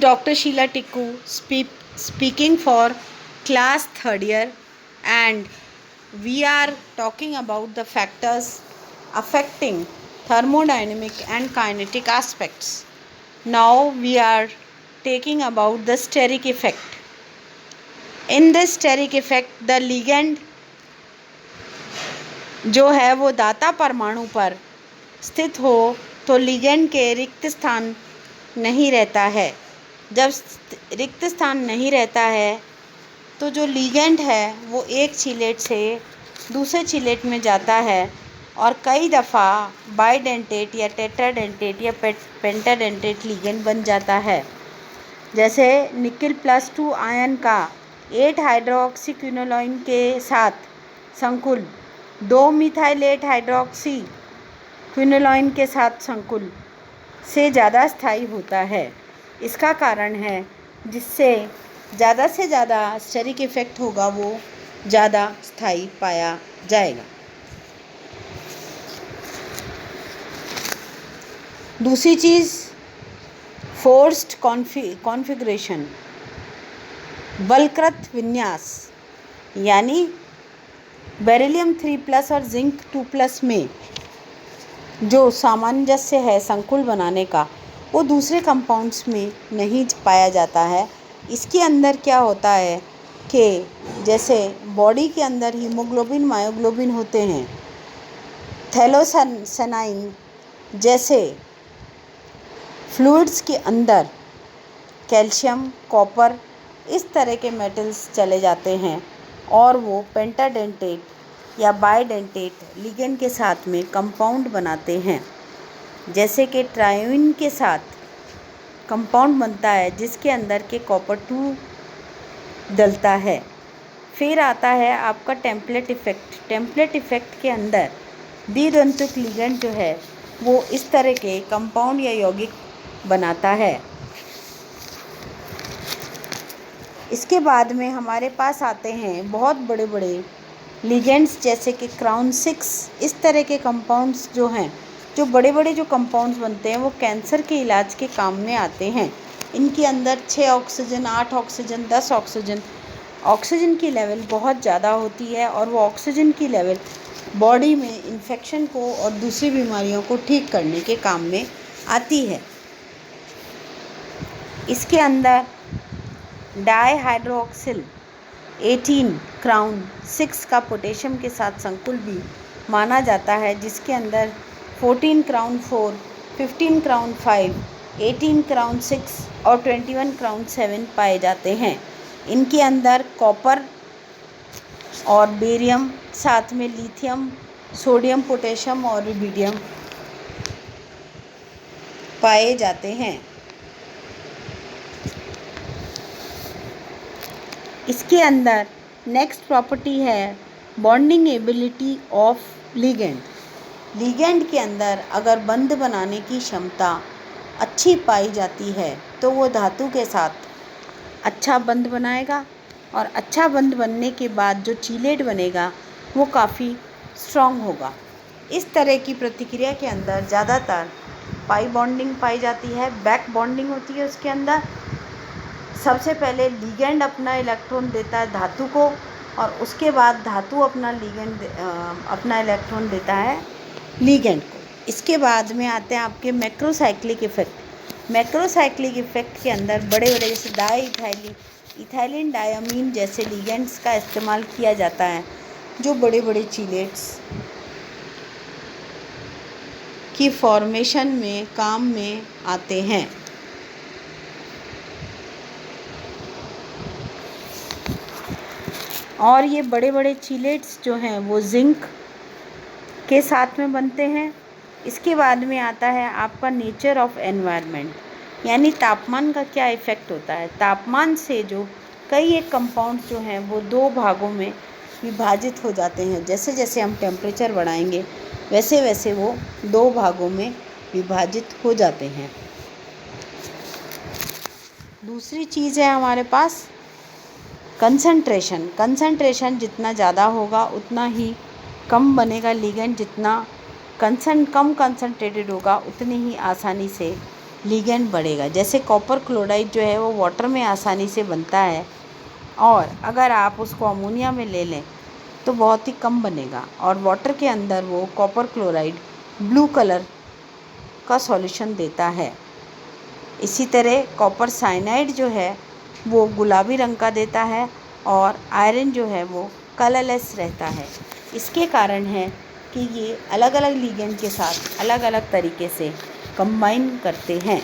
Dr. Sheila Tikku speaking for class third year, and we are talking about the factors affecting thermodynamic and kinetic aspects. Now we are taking about the steric effect. In this steric effect, the ligand जो है वो दाता परमाणु पर स्थित हो तो ligand के रिक्त स्थान नहीं रहता है। जब रिक्त स्थान नहीं रहता है तो जो लिगेंड है वो एक चीलेट से दूसरे चीलेट में जाता है और कई दफ़ा बाइडेंटेट या टेट्राडेंटेट या पेंटाडेंटेट लिगेंड बन जाता है। जैसे निकिल +2 आयन का 8 हाइड्रोक्सी क्विनोलाइन के साथ संकुल 2 मिथाइलेट हाइड्रोक्सी क्विनोलाइन के साथ संकुल से ज़्यादा स्थायी होता है। इसका कारण है जिससे ज़्यादा से ज़्यादा स्टेरिक इफेक्ट होगा वो ज़्यादा स्थायी पाया जाएगा। दूसरी चीज़ फोर्स्ड कॉन्फ़िगरेशन, बलकृत विन्यास, यानी बेरिलियम 3+ और जिंक 2+ में जो सामंजस्य है संकुल बनाने का वो दूसरे कंपाउंड्स में नहीं पाया जाता है। इसके अंदर क्या होता है कि जैसे बॉडी के अंदर हीमोग्लोबिन मायोग्लोबिन होते हैं, थैलोसानाइन जैसे फ्लूइड्स के अंदर कैल्शियम कॉपर इस तरह के मेटल्स चले जाते हैं और वो पेंटाडेंटेट या बाइडेंटेट लिगेंड के साथ में कंपाउंड बनाते हैं। जैसे कि ट्रायोइन के साथ कंपाउंड बनता है जिसके अंदर के कॉपर 2 डलता है। फिर आता है आपका टेम्पलेट इफ़ेक्ट। टेम्पलेट इफ़ेक्ट के अंदर द्वितंतुक लिगेंड जो है वो इस तरह के कंपाउंड या यौगिक बनाता है। इसके बाद में हमारे पास आते हैं बहुत बड़े बड़े लिगेंड्स जैसे कि क्राउन 6। इस तरह के कंपाउंड्स जो हैं, जो बड़े बड़े जो कंपाउंड्स बनते हैं वो कैंसर के इलाज के काम में आते हैं। इनके अंदर 6 ऑक्सीजन 8 ऑक्सीजन 10 ऑक्सीजन ऑक्सीजन की लेवल बहुत ज़्यादा होती है और वो ऑक्सीजन की लेवल बॉडी में इन्फेक्शन को और दूसरी बीमारियों को ठीक करने के काम में आती है। इसके अंदर डाईहाइड्रोक्सिल 18 क्राउन 6 का पोटेशियम के साथ संकुल भी माना जाता है, जिसके अंदर 14 क्राउन 4, 15 क्राउन 5, 18 क्राउन 6 और 21 क्राउन 7 पाए जाते हैं। इनके अंदर कॉपर और बेरियम, साथ में लिथियम, सोडियम, पोटेशियम और रुबिडियम पाए जाते हैं। इसके अंदर नेक्स्ट प्रॉपर्टी है bonding ability of ligand. Ligand के अंदर अगर बंध बनाने की क्षमता अच्छी पाई जाती है तो वो धातु के साथ अच्छा बंध बनाएगा और अच्छा बंध बनने के बाद जो चीलेट बनेगा वो काफ़ी स्ट्रॉन्ग होगा। इस तरह की प्रतिक्रिया के अंदर ज़्यादातर पाई बॉन्डिंग पाई जाती है, बैक बॉन्डिंग होती है। उसके अंदर सबसे पहले लिगेंड अपना इलेक्ट्रॉन देता है धातु को और उसके बाद धातु अपना इलेक्ट्रॉन देता है लिगेंड को। इसके बाद में आते हैं आपके मैक्रोसाइक्लिक इफ़ेक्ट। मैक्रोसाइक्लिक इफ़ेक्ट के अंदर बड़े बड़े जैसे इथाइलिन डायमीन जैसे लिगेंड्स का इस्तेमाल किया जाता है जो बड़े बड़े चीलेट्स की फॉर्मेशन में काम में आते हैं। और ये बड़े बड़े चीलेट्स जो हैं वो जिंक के साथ में बनते हैं। इसके बाद में आता है आपका नेचर ऑफ एनवायरनमेंट, यानी तापमान का क्या इफ़ेक्ट होता है। तापमान से जो कई एक कंपाउंड्स जो हैं वो 2 भागों में विभाजित हो जाते हैं। जैसे जैसे हम टेम्परेचर बढ़ाएंगे वैसे वैसे वो 2 भागों में विभाजित हो जाते हैं। दूसरी चीज़ है हमारे पास कंसंट्रेशन जितना ज़्यादा होगा उतना ही कम बनेगा लिगेंड, जितना कम कंसंट्रेटेड होगा उतनी ही आसानी से लिगेंड बढ़ेगा। जैसे कॉपर क्लोराइड जो है वो वाटर में आसानी से बनता है, और अगर आप उसको अमोनिया में ले लें तो बहुत ही कम बनेगा, और वाटर के अंदर वो कॉपर क्लोराइड ब्लू कलर का सॉल्यूशन देता है। इसी तरह कॉपर साइनाइड जो है वो गुलाबी रंग का देता है, और आयरन जो है वो कलरलेस रहता है। इसके कारण है कि ये अलग अलग लिगेंड के साथ अलग अलग तरीके से कंबाइन करते हैं।